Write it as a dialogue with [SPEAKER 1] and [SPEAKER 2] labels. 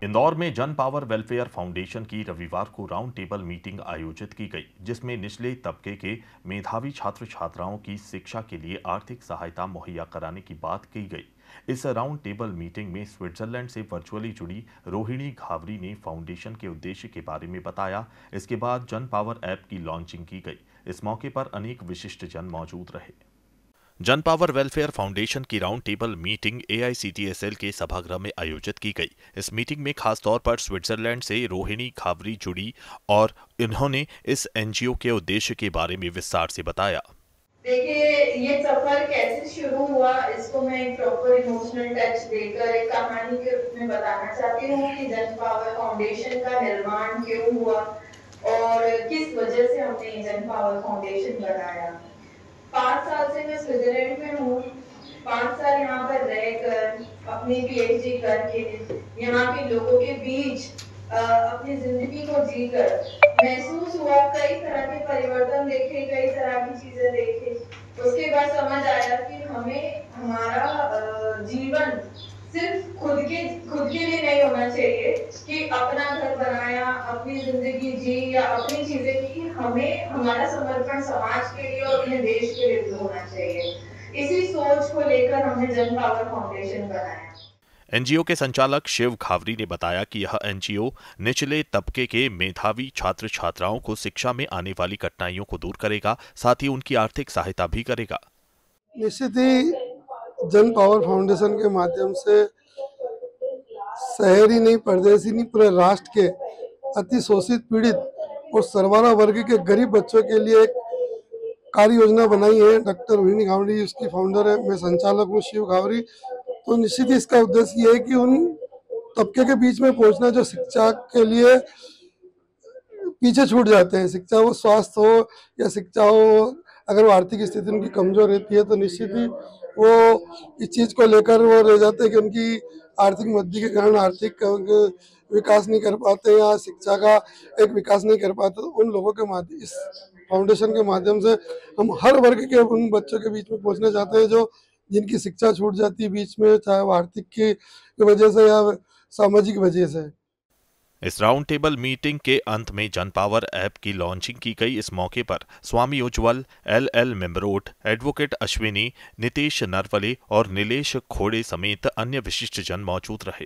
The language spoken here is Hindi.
[SPEAKER 1] इंदौर में जन पावर वेलफेयर फाउंडेशन की रविवार को राउंड टेबल मीटिंग आयोजित की गई, जिसमें निचले तबके के मेधावी छात्र छात्राओं की शिक्षा के लिए आर्थिक सहायता मुहैया कराने की बात की गई। इस राउंड टेबल मीटिंग में स्विट्जरलैंड से वर्चुअली जुड़ी रोहिणी घावरी ने फाउंडेशन के उद्देश्य के बारे में बताया। इसके बाद जन पावर ऐप की लॉन्चिंग की गई। इस मौके पर अनेक विशिष्ट जन मौजूद रहे। जन पावर वेलफेयर फाउंडेशन की राउंड टेबल मीटिंग AICTSL के सभागृह में आयोजित की गई। इस मीटिंग में खास तौर पर स्विट्जरलैंड से रोहिणी खावरी जुड़ी और इन्होंने इस NGO के उद्देश्य के बारे में विस्तार से बताया।
[SPEAKER 2] देखिए, ये सफर कैसे शुरू हुआ, इसको मैं एक प्रॉपर इमोशनल टच देकर एक कहानी के रूप में बताना चाहती हूँ कि जन पावर फाउंडेशन का निर्माण क्यों हुआ और किस वजह से हमने जन पावर फाउंडेशन बनाया। 5 साल से मैं स्विट्जरलैंड में हूँ। 5 साल यहाँ पर रहकर अपनी PhD करके यहाँ के लोगों के बीच अपनी जिंदगी को जीकर महसूस हुआ, कई तरह के परिवर्तन देखे, कई तरह की चीजें देखे। उसके बाद समझ आया कि हमें हमारा जीवन सिर्फ खुद के लिए नहीं होना चाहिए कि अपना घर बनाया, अपनी जिंदगी जी या अपनी चीजें की। हमें हमारा समर्पण समाज के लिए और अपने देश के लिए भी होना चाहिए। इसी सोच को लेकर हमने जन पावर फाउंडेशन बनाया।
[SPEAKER 1] NGO के संचालक शिव घावरी ने बताया कि यह NGO निचले तबके के मेधावी छात्र छात्राओं को शिक्षा में आने वाली कठिनाइयों को दूर करेगा, साथ ही उनकी आर्थिक सहायता भी करेगा।
[SPEAKER 3] निश्चित ही जन पावर फाउंडेशन के माध्यम से शहरी नहीं, परदेशी नहीं, पूरे राष्ट्र के अति शोषित, पीड़ित और सर्वाना वर्ग के गरीब बच्चों के लिए एक कार्य योजना बनाई है। डॉक्टर रोहिणी घावरी उसकी फाउंडर है, मैं संचालक हूँ शिव घावरी। तो निश्चित ही इसका उद्देश्य ये है कि उन तबके के बीच में पहुंचना जो शिक्षा के लिए पीछे छूट जाते हैं, शिक्षा वो स्वास्थ्य हो या शिक्षा हो, अगर वो आर्थिक स्थिति उनकी कमजोर रहती है तो निश्चित ही वो इस चीज को लेकर वो रह जाते हैं कि उनकी आर्थिक मंदी के कारण आर्थिक विकास नहीं कर पाते या शिक्षा का एक विकास नहीं कर पाते। तो उन लोगों के माध्यम, इस फाउंडेशन के माध्यम से हम हर वर्ग के उन बच्चों के बीच में पहुंचना चाहते हैं जो जिनकी शिक्षा छूट जाती है बीच में, चाहे वो आर्थिक की वजह से या सामाजिक वजह से।
[SPEAKER 1] इस राउंड टेबल मीटिंग के अंत में जन पावर ऐप की लॉन्चिंग की गई। इस मौके पर स्वामी उज्ज्वल, LL मेम्बरोट, एडवोकेट अश्विनी, नितेश नरवले और नीलेश खोड़े समेत अन्य विशिष्ट जन मौजूद रहे।